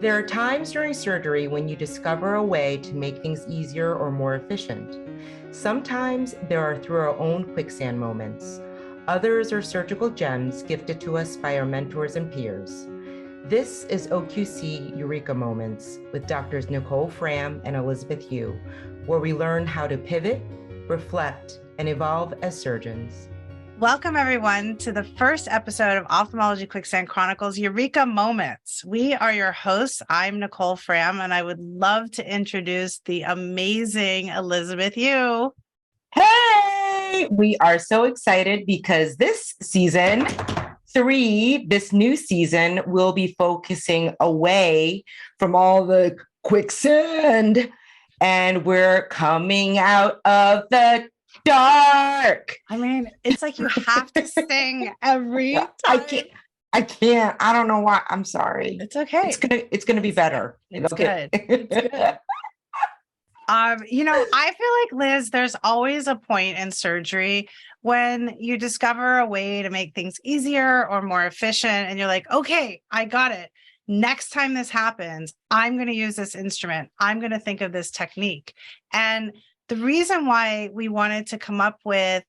There are times during surgery when you discover a way to make things easier or more efficient. Sometimes there are through our own quicksand moments. Others are surgical gems gifted to us by our mentors and peers. This is OQC Eureka Moments with Doctors Nicole, Fram, and Elizabeth Yu, where we learn how to pivot, reflect, and evolve as surgeons. Welcome, everyone, to the first episode of Ophthalmology Quicksand Chronicles, Eureka Moments. We are your hosts. I'm Nicole Fram, and I would love to introduce the amazing Elizabeth Yu. Hey! We are so excited because this season 3, this new season, will be focusing away from all the quicksand, and we're coming out of the dark. I mean, it's like you have to sing every time. I can't. I don't know why. I'm sorry. It's okay. It's gonna be better. It's good. It's good. I feel like, Liz, there's always a point in surgery when you discover a way to make things easier or more efficient, and you're like, okay, I got it. Next time this happens, I'm going to use this instrument. I'm going to think of this technique. And the reason why we wanted to come up with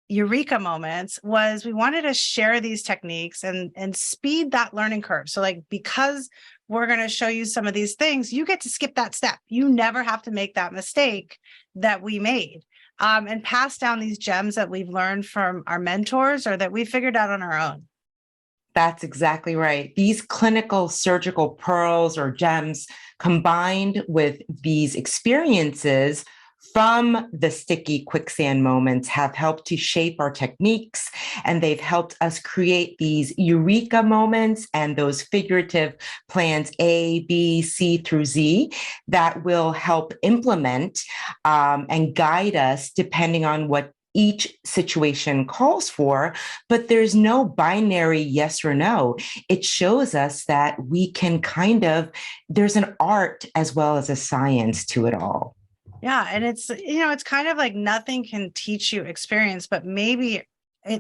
Eureka Moments was we wanted to share these techniques and speed that learning curve. So because we're going to show you some of these things, you get to skip that step. You never have to make that mistake that we made, and pass down these gems that we've learned from our mentors or that we figured out on our own. That's exactly right. These clinical surgical pearls or gems combined with these experiences from the sticky quicksand moments have helped to shape our techniques, and they've helped us create these Eureka moments and those figurative plans A, B, C through Z that will help implement and guide us depending on what each situation calls for, but there's no binary yes or no. It shows us that we can there's an art as well as a science to it all. Yeah. And it's kind of like nothing can teach you experience, but maybe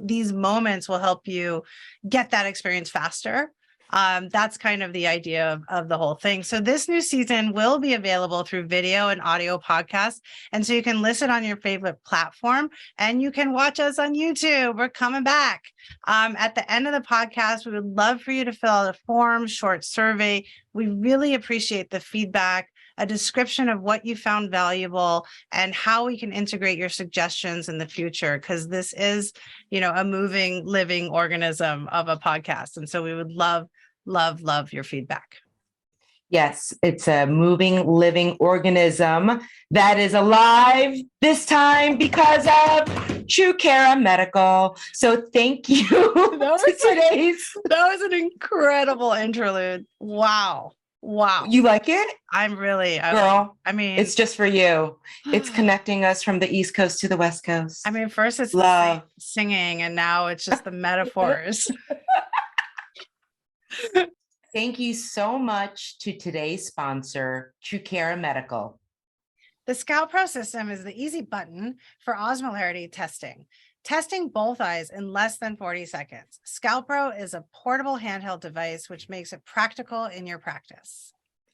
these moments will help you get that experience faster. That's kind of the idea of the whole thing. So this new season will be available through video and audio podcasts. And so you can listen on your favorite platform and you can watch us on YouTube. We're coming back. At the end of the podcast, we would love for you to fill out a form, short survey. We really appreciate the feedback, a description of what you found valuable and how we can integrate your suggestions in the future, because this is, a moving, living organism of a podcast. And so we would love your feedback. Yes, it's a moving, living organism that is alive this time because of Eureka Medical. So thank you. That was an incredible interlude. Wow. You like it? Girl, it's just for you. It's connecting us from the East Coast to the West Coast. First it's love singing, and now it's just the metaphors. Thank you so much to today's sponsor, Eureka Medical. The Scout Pro system is the easy button for osmolarity testing. Testing both eyes in less than 40 seconds. Scout Pro is a portable handheld device, which makes it practical in your practice.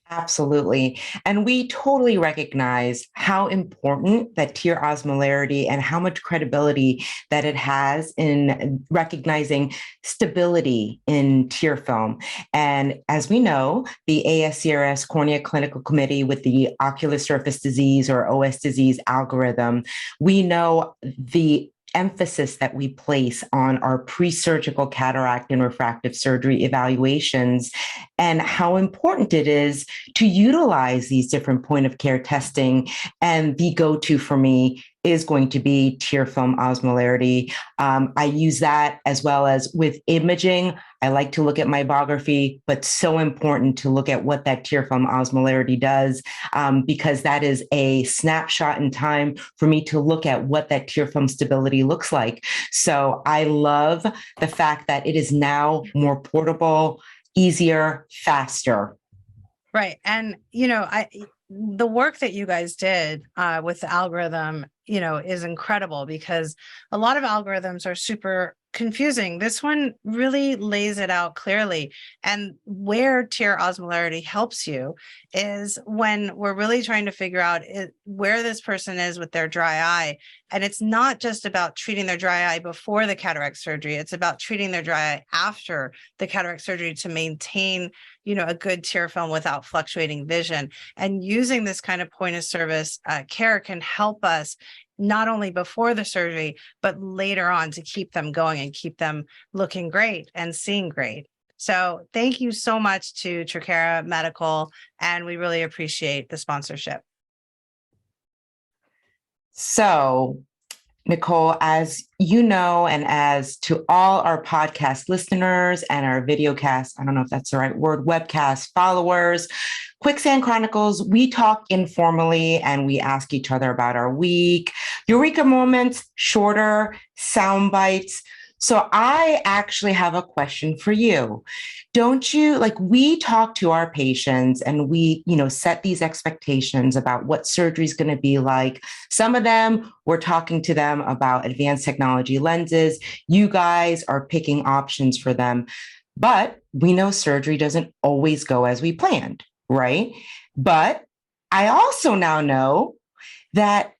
Absolutely. And we totally recognize how important that tear osmolarity and how much credibility that it has in recognizing stability in tear film. And as we know, the ASCRS Cornea Clinical Committee with the ocular surface disease or OS disease algorithm, we know the emphasis that we place on our pre-surgical cataract and refractive surgery evaluations and how important it is to utilize these different point of care testing. And the go-to for me is going to be tear film osmolarity. I use that as well as with imaging. I like to look at meibography, but so important to look at what that tear film osmolarity does, because that is a snapshot in time for me to look at what that tear film stability looks like. So I love the fact that it is now more portable, easier, faster. Right. And, the work that you guys did with the algorithm, is incredible, because a lot of algorithms are super confusing. This one really lays it out clearly. And where tear osmolarity helps you is when we're really trying to figure out where this person is with their dry eye. And it's not just about treating their dry eye before the cataract surgery. It's about treating their dry eye after the cataract surgery to maintain, a good tear film without fluctuating vision. And using this kind of point of service care can help us not only before the surgery, but later on to keep them going and keep them looking great and seeing great. So thank you so much to Trachera Medical, and we really appreciate the sponsorship. So, Nicole, as you know, and as to all our podcast listeners and our videocast, I don't know if that's the right word, webcast followers, Quicksand Chronicles, we talk informally and we ask each other about our week. Eureka Moments, shorter, sound bites. So I actually have a question for you. Don't you, we talk to our patients and we, set these expectations about what surgery is going to be like. Some of them, we're talking to them about advanced technology lenses. You guys are picking options for them, but we know surgery doesn't always go as we planned, right? But I also now know that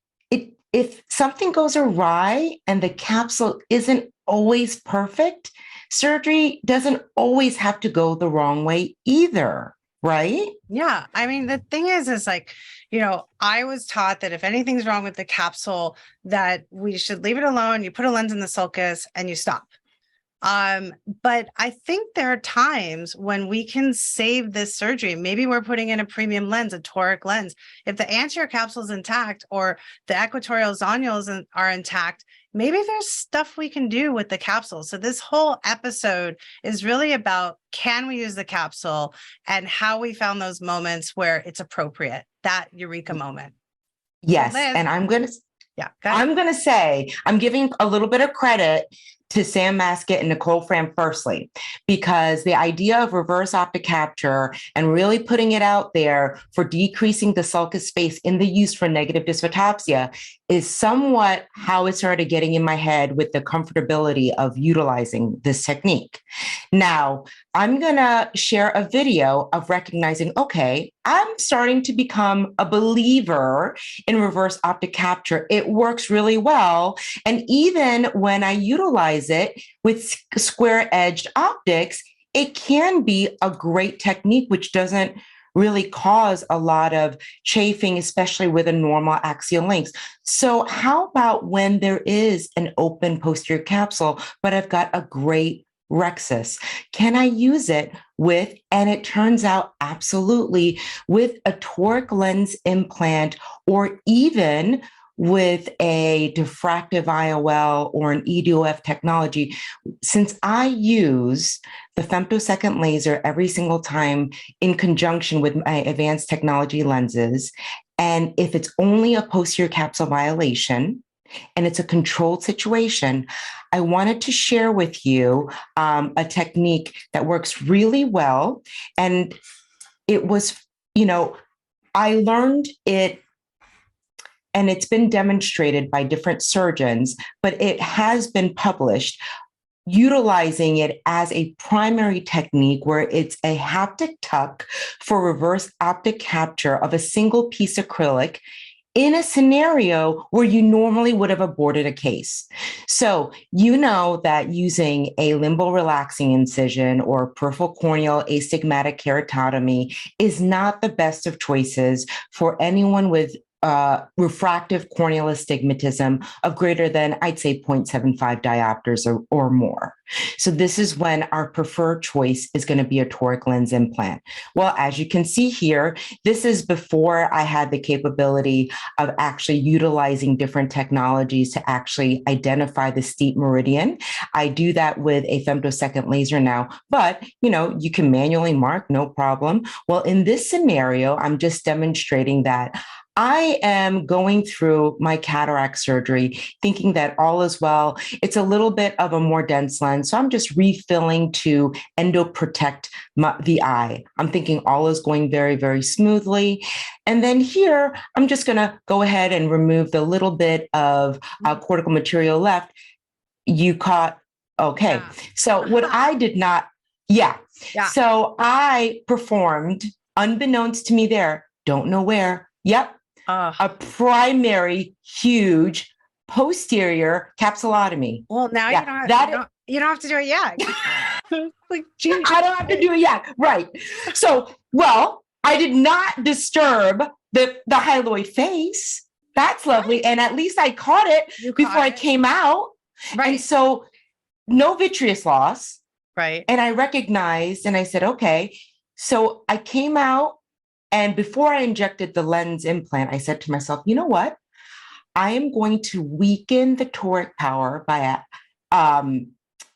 if something goes awry and the capsule isn't always perfect, surgery doesn't always have to go the wrong way either, right? Yeah. I mean, the thing is I was taught that if anything's wrong with the capsule, that we should leave it alone. You put a lens in the sulcus and you stop. But I think there are times when we can save this surgery. Maybe we're putting in a premium lens, a toric lens. If the anterior capsule is intact or the equatorial zonules are intact, maybe there's stuff we can do with the capsule. So this whole episode is really about, can we use the capsule and how we found those moments where it's appropriate, that Eureka moment. Yes. So Liz, and I'm going to say, I'm giving a little bit of credit to Sam Maskett and Nicole Fram firstly, because the idea of reverse optic capture and really putting it out there for decreasing the sulcus space in the use for negative dysphotopsia is somewhat how it started getting in my head with the comfortability of utilizing this technique. Now, I'm going to share a video of recognizing, okay, I'm starting to become a believer in reverse optic capture. It works really well. And even when I utilize it with square-edged optics, it can be a great technique, which doesn't really cause a lot of chafing, especially with a normal axial length. So how about when there is an open posterior capsule, but I've got a great rhexis? Can I use it with, and it turns out absolutely, with a toric lens implant or even with a diffractive IOL or an EDOF technology, since I use the femtosecond laser every single time in conjunction with my advanced technology lenses, and if it's only a posterior capsule violation, and it's a controlled situation, I wanted to share with you a technique that works really well. And it was, I learned it, and it's been demonstrated by different surgeons, but it has been published utilizing it as a primary technique where it's a haptic tuck for reverse optic capture of a single piece acrylic in a scenario where you normally would have aborted a case. So you know that using a limbo relaxing incision or peripheral corneal astigmatic keratotomy is not the best of choices for anyone with refractive corneal astigmatism of greater than, I'd say, 0.75 diopters or more. So this is when our preferred choice is going to be a toric lens implant. Well, as you can see here, this is before I had the capability of actually utilizing different technologies to actually identify the steep meridian. I do that with a femtosecond laser now, but you can manually mark, no problem. Well, in this scenario, I'm just demonstrating that I am going through my cataract surgery thinking that all is well. It's a little bit of a more dense lens, so I'm just refilling to endoprotect the eye. I'm thinking all is going very, very smoothly. And then here, I'm just going to go ahead and remove the little bit of cortical material left. You caught Okay. Yeah. So what I did not, yeah. Yeah. So I performed, unbeknownst to me there, don't know where. Yep. A primary huge posterior capsulotomy. Well, now Yeah, you don't, that you don't have to do it yet. Like, gee. I don't have to do it yet. Right. So, well, I did not disturb the hyaloid face. That's lovely. Right. And at least I caught it You before caught I it. came out. Right. And so no vitreous loss. Right. And I recognized and I said, okay. So I came out, and before I injected the lens implant, I said to myself, you know what? I am going to weaken the toric power by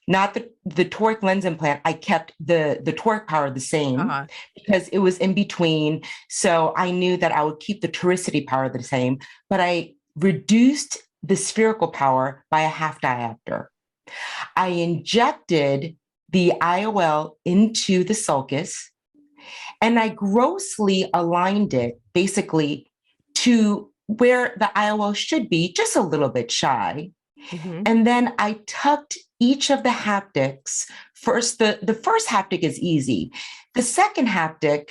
not the toric lens implant. I kept the toric power the same because it was in between. So I knew that I would keep the toricity power the same, but I reduced the spherical power by a half diopter. I injected the IOL into the sulcus, and I grossly aligned it basically to where the IOL should be, just a little bit shy. Mm-hmm. And then I tucked each of the haptics. First, the first haptic is easy. The second haptic,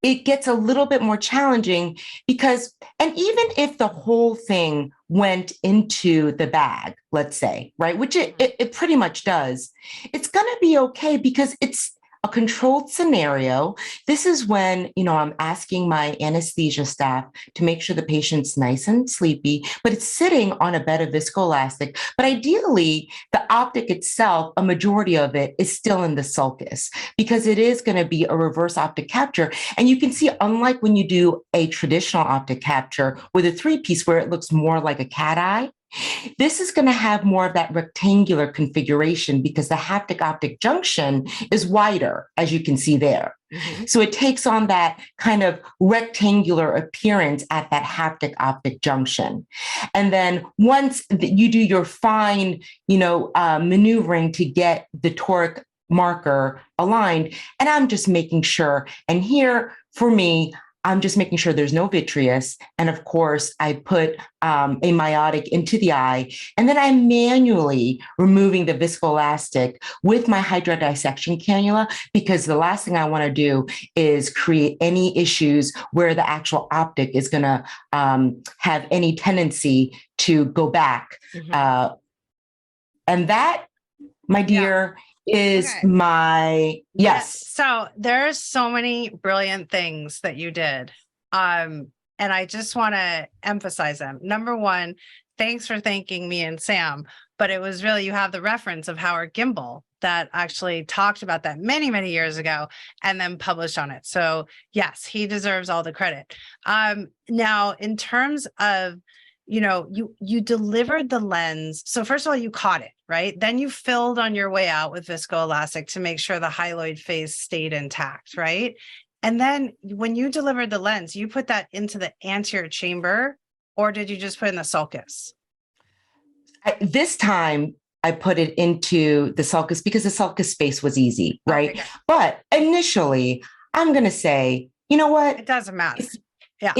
it gets a little bit more challenging because, and even if the whole thing went into the bag, let's say, right, which it pretty much does, it's going to be okay because it's a controlled scenario. This is when, I'm asking my anesthesia staff to make sure the patient's nice and sleepy, but it's sitting on a bed of viscoelastic. But ideally, the optic itself, a majority of it is still in the sulcus because it is going to be a reverse optic capture. And you can see, unlike when you do a traditional optic capture with a 3-piece where it looks more like a cat eye, this is going to have more of that rectangular configuration because the haptic optic junction is wider, as you can see there. Mm-hmm. So it takes on that kind of rectangular appearance at that haptic optic junction. And then once you do your fine, maneuvering to get the toric marker aligned, and I'm just making sure, and here for me, I'm just making sure there's no vitreous. And of course, I put a miotic into the eye, and then I'm manually removing the viscoelastic with my hydrodissection cannula, because the last thing I want to do is create any issues where the actual optic is going to have any tendency to go back. Mm-hmm. And that, my dear, is my, yes. So there's so many brilliant things that you did. And I just want to emphasize them. Number one, thanks for thanking me and Sam, but it was really, you have the reference of Howard Gimbel that actually talked about that many, many years ago and then published on it. So yes, he deserves all the credit. Now, in terms of, you delivered the lens. So first of all, you caught it, right? Then you filled on your way out with viscoelastic to make sure the hyaloid face stayed intact, right? And then when you delivered the lens, you put that into the anterior chamber, or did you just put it in the sulcus? This time I put it into the sulcus because the sulcus space was easy, right? Okay. But initially, I'm going to say, you know what? It doesn't matter. Yeah.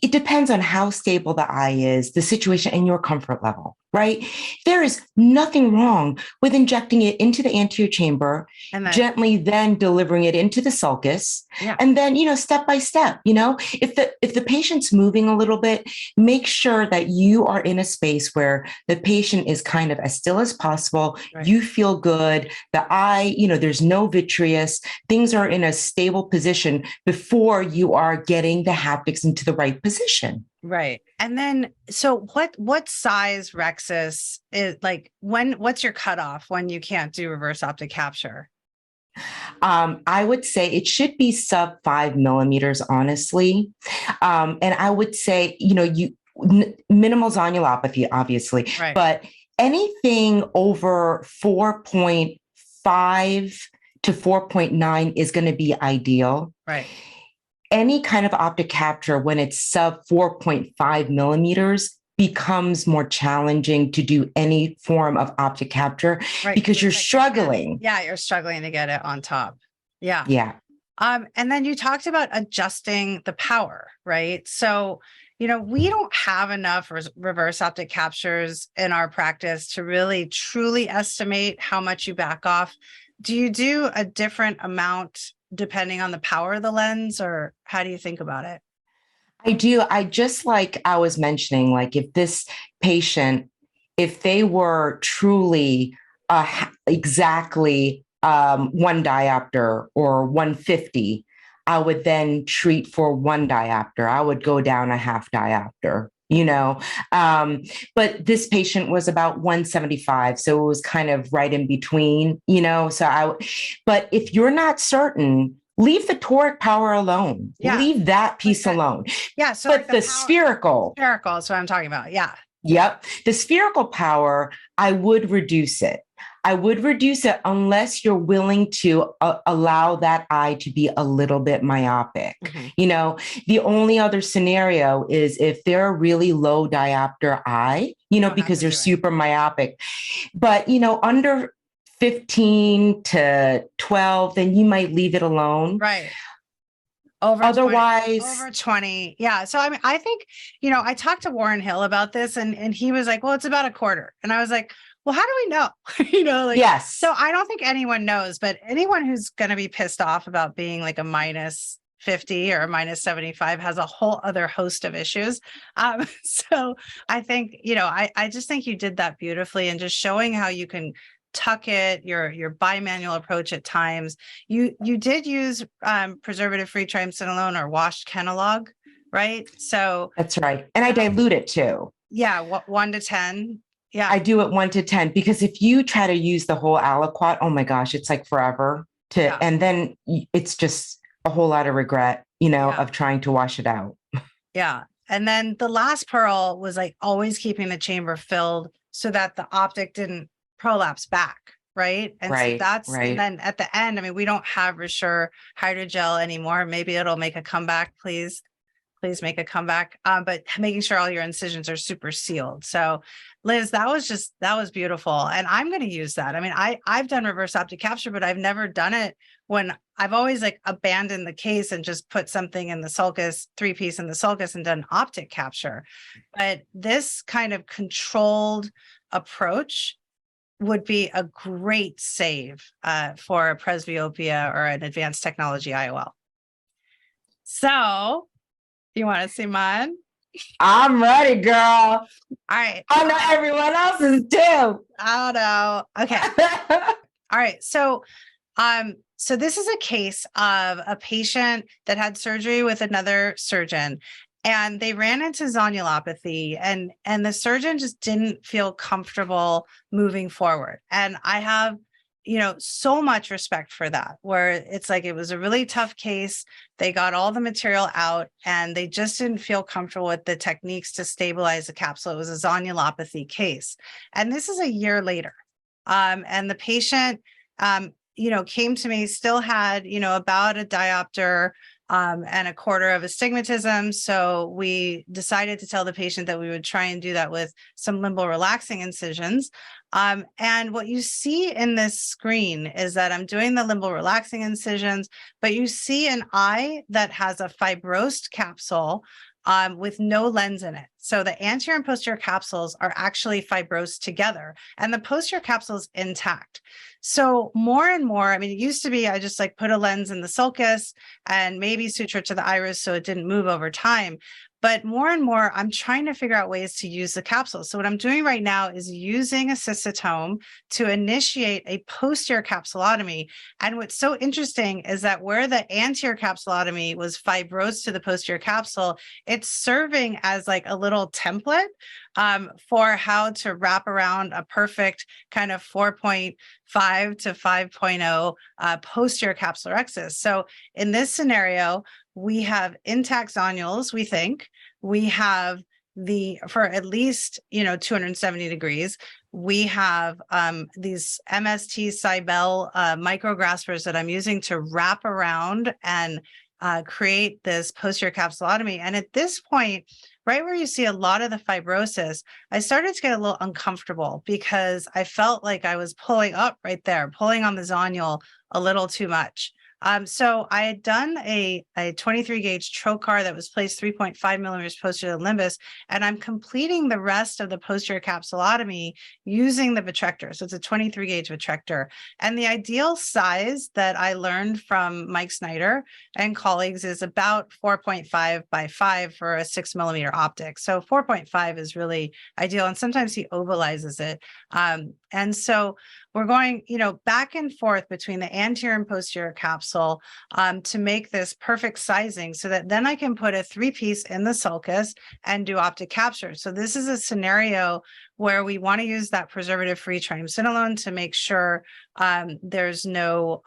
It depends on how stable the eye is, the situation, and your comfort level, right? There is nothing wrong with injecting it into the anterior chamber, and then gently then delivering it into the sulcus. Yeah. And then, step by step, if the patient's moving a little bit, make sure that you are in a space where the patient is kind of as still as possible. Right. You feel good. The eye, there's no vitreous. Things are in a stable position before you are getting the haptics into the right position. Right. And then, so what size rhexis is like, what's your cutoff when you can't do reverse optic capture? I would say it should be sub 5 millimeters, honestly. And I would say, minimal zonulopathy, obviously, right. But anything over 4.5 to 4.9 is going to be ideal. Right. Any kind of optic capture when it's sub 4.5 millimeters becomes more challenging to do any form of optic capture, right, because you're struggling. Yeah, you're struggling to get it on top. Yeah. Yeah. And then you talked about adjusting the power, right? So, we don't have enough reverse optic captures in our practice to really truly estimate how much you back off. Do you do a different amount depending on the power of the lens, or how do you think about it? I do. I just like I was mentioning, like if this patient, if they were truly exactly one diopter or 150, I would then treat for one diopter. I would go down a half diopter, but this patient was about 175. So it was kind of right in between, but if you're not certain, leave the toric power alone. Yeah. Leave that piece alone. Yeah. So but the spherical is what I'm talking about. Yeah. Yep. The spherical power, I would reduce it. I would reduce it unless you're willing to allow that eye to be a little bit myopic. The only other scenario is if they're a really low diopter eye, because they're super myopic. But, under 15 to 12, then you might leave it alone. Right. Otherwise, over 20. Yeah. So, I mean, I think, I talked to Warren Hill about this and he was like, well, it's about a quarter. And I was like, well, how do we know? Yes. So I don't think anyone knows, but anyone who's going to be pissed off about being like a minus 50 or a minus 75 has a whole other host of issues. So I think, I just think you did that beautifully, and just showing how you can tuck it, your bimanual approach at times. You did use preservative-free triamcinolone or washed Kenalog, right? So that's right. And I dilute it too. Yeah, 1 to 10. Yeah. I do it 1 to 10, because if you try to use the whole aliquot, oh my gosh, it's like forever and then it's just a whole lot of regret, of trying to wash it out. Yeah. And then the last pearl was like always keeping the chamber filled so that the optic didn't prolapse back. Right. And so that's right. And then at the end, I mean, we don't have Resure hydrogel anymore. Maybe it'll make a comeback, please make a comeback. But making sure all your incisions are super sealed. So Liz, that was beautiful. And I'm going to use that. I mean, I've done reverse optic capture, but I've never done it when I've always like abandoned the case and just put something in the sulcus, 3-piece in the sulcus, and done optic capture. But this kind of controlled approach would be a great save for presbyopia or an advanced technology IOL. So, you want to see mine? I'm ready, girl. All right. I know everyone else is too. Oh no. Okay. All right. So, so this is a case of a patient that had surgery with another surgeon, and they ran into zonulopathy, and the surgeon just didn't feel comfortable moving forward. And I have, so much respect for that, where it's like, it was a really tough case. They got all the material out and they just didn't feel comfortable with the techniques to stabilize the capsule. It was a zonulopathy case. And this is a year later. And the patient, came to me, still had, about a diopter and a quarter of astigmatism. So we decided to tell the patient that we would try and do that with some limbal relaxing incisions. And what you see in this screen is that I'm doing the limbal relaxing incisions, but you see an eye that has a fibrosed capsule with no lens in it. So the anterior and posterior capsules are actually fibrosed together, and the posterior capsule is intact. So more and more, I mean, it used to be I just like put a lens in the sulcus and maybe suture to the iris so it didn't move over time. But more and more, I'm trying to figure out ways to use the capsule. So what I'm doing right now is using a cystotome to initiate a posterior capsulotomy. And what's so interesting is that where the anterior capsulotomy was fibrosed to the posterior capsule, it's serving as like a little template for how to wrap around a perfect kind of 4.5 to 5.0 posterior capsulorhexis. So in this scenario, we have intact zonules, we think. We have for at least, 270 degrees. We have these MST Cybele micrograspers that I'm using to wrap around and create this posterior capsulotomy. And at this point, right where you see a lot of the fibrosis, I started to get a little uncomfortable because I felt like I was pulling up right there, pulling on the zonule a little too much. So I had done a 23 gauge trocar that was placed 3.5 millimeters posterior to the limbus, and I'm completing the rest of the posterior capsulotomy using the vitrector. So it's a 23 gauge vitrector. And the ideal size that I learned from Mike Snyder and colleagues is about 4.5 by 5 for a 6 millimeter optic. So 4.5 is really ideal. And sometimes he ovalizes it. And so we're going, back and forth between the anterior and posterior capsule to make this perfect sizing so that then I can put a 3-piece in the sulcus and do optic capture. So this is a scenario where we want to use that preservative-free triamcinolone to make sure there's no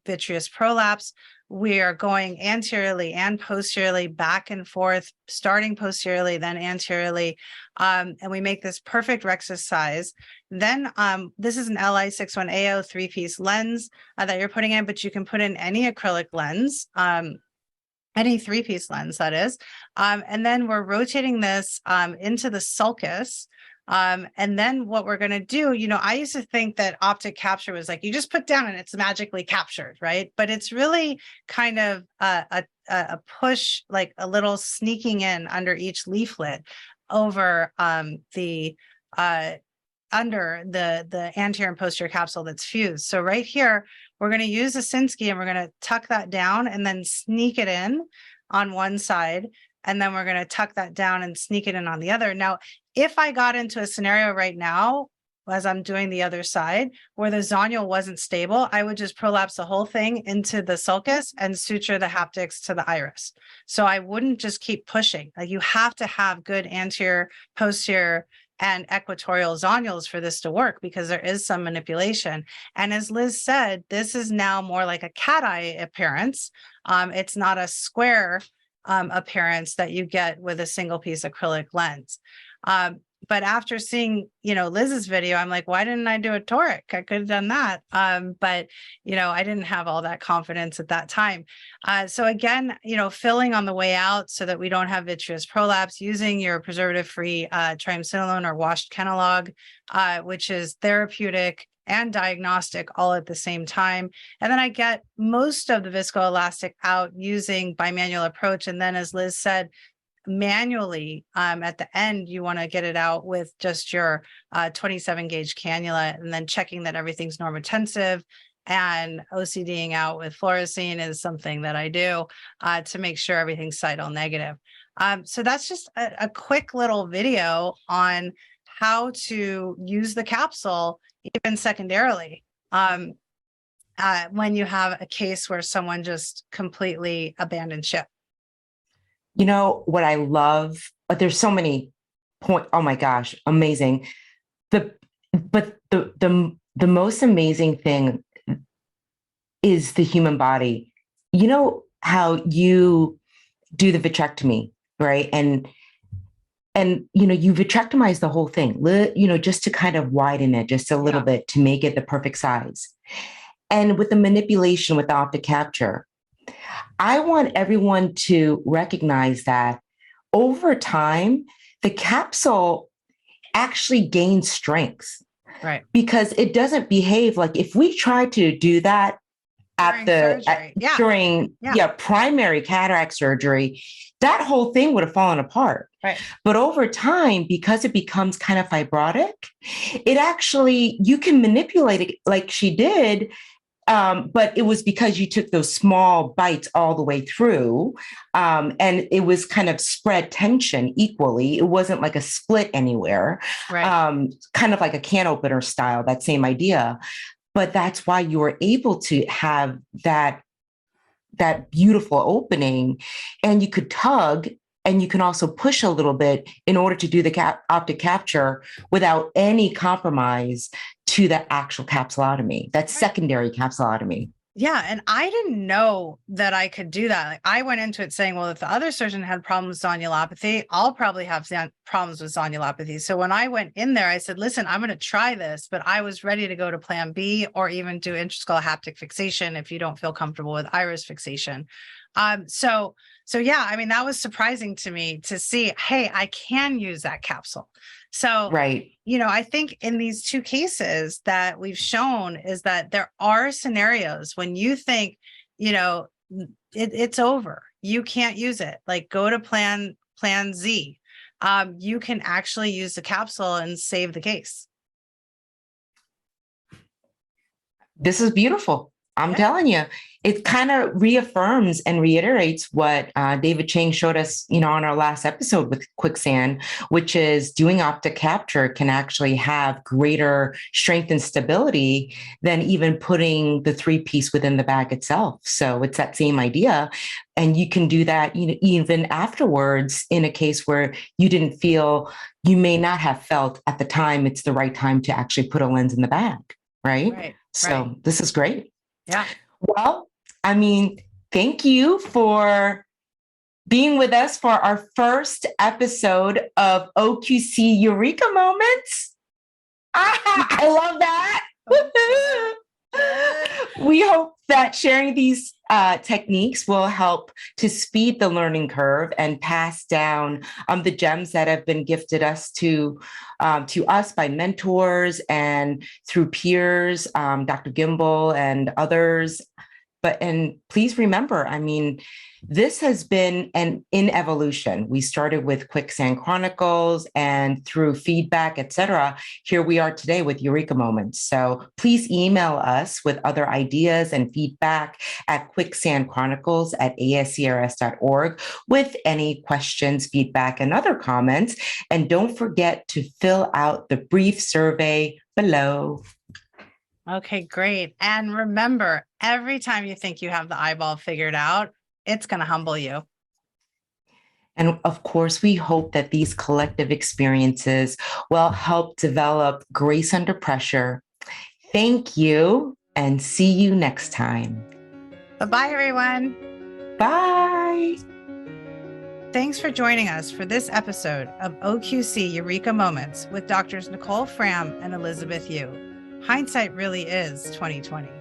vitreous prolapse. We are going anteriorly and posteriorly back and forth, starting posteriorly, then anteriorly, and we make this perfect rexus size. Then this is an LI61AO 3-piece lens that you're putting in, but you can put in any acrylic lens, any 3-piece lens, that is. And then we're rotating this into the sulcus. And then what we're going to do, I used to think that optic capture was like, you just put down and it's magically captured, right? But it's really kind of a push, like a little sneaking in under each leaflet over under the anterior and posterior capsule that's fused. So right here, we're going to use a Sinski and we're going to tuck that down and then sneak it in on one side. And then we're going to tuck that down and sneak it in on the other. Now, if I got into a scenario right now, as I'm doing the other side, where the zonule wasn't stable, I would just prolapse the whole thing into the sulcus and suture the haptics to the iris. So I wouldn't just keep pushing. Like, you have to have good anterior, posterior, and equatorial zonules for this to work, because there is some manipulation. And as Liz said, this is now more like a cat eye appearance. It's not a square appearance that you get with a single piece acrylic lens. But after seeing, Liz's video, I'm like, why didn't I do a toric? I could have done that. But, I didn't have all that confidence at that time. So again, filling on the way out so that we don't have vitreous prolapse, using your preservative-free triamcinolone or washed Kenalog, which is therapeutic and diagnostic all at the same time. And then I get most of the viscoelastic out using bimanual approach. And then, as Liz said, manually at the end, you want to get it out with just your 27 gauge cannula, and then checking that everything's normotensive. And OCDing out with fluorescein is something that I do to make sure everything's cytal negative. So that's just a quick little video on how to use the capsule, even secondarily, when you have a case where someone just completely abandoned ship. What I love, but there's so many points. Oh my gosh, amazing. But the most amazing thing is the human body. You know how you do the vitrectomy, right? And you vitrectomize the whole thing, just to kind of widen it just a little bit to make it the perfect size. And with the manipulation with the optic capture, I want everyone to recognize that over time, the capsule actually gains strength. Right. Because it doesn't behave like, if we try to do that during primary cataract surgery, that whole thing would have fallen apart. Right. But over time, because it becomes kind of fibrotic, it actually, you can manipulate it like she did. But it was because you took those small bites all the way through, and it was kind of spread tension equally. It wasn't like a split anywhere, right. Kind of like a can opener style, that same idea. But that's why you were able to have that beautiful opening, and you could tug, and you can also push a little bit in order to do the optic capture without any compromise to the actual capsulotomy, that secondary capsulotomy. Yeah. And I didn't know that I could do that. Like, I went into it saying, well, if the other surgeon had problems with zonulopathy, I'll probably have problems with zonulopathy. So when I went in there, I said, listen, I'm going to try this, but I was ready to go to plan B, or even do intrascleral haptic fixation if you don't feel comfortable with iris fixation. So yeah, I mean, that was surprising to me to see, hey, I can use that capsule. So, right. I think in these two cases that we've shown is that there are scenarios when you think, it's over. You can't use it. Like, go to plan Z. You can actually use the capsule and save the case. This is beautiful. I'm telling you, it kind of reaffirms and reiterates what David Chang showed us, on our last episode with Quicksand, which is doing optic capture can actually have greater strength and stability than even putting the 3-piece within the bag itself. So it's that same idea. And you can do that, even afterwards in a case where you may not have felt at the time it's the right time to actually put a lens in the bag, right? So this is great. Yeah. Well, thank you for being with us for our first episode of OQC Eureka Moments. I love that. We hope that sharing these techniques will help to speed the learning curve and pass down the gems that have been gifted us to us by mentors and through peers, Dr. Gimbel and others. And please remember, this has been in evolution. We started with Quicksand Chronicles, and through feedback, etc. Here we are today with Eureka Moments. So please email us with other ideas and feedback at quicksandchronicles@ascrs.org with any questions, feedback, and other comments. And don't forget to fill out the brief survey below. Okay, great. And remember, every time you think you have the eyeball figured out, it's going to humble you. And of course, we hope that these collective experiences will help develop grace under pressure. Thank you, and see you next time. Bye-bye, everyone. Bye. Thanks for joining us for this episode of OQC Eureka Moments with Doctors Nicole, Fram, and Elizabeth Yu. Hindsight really is 20/20.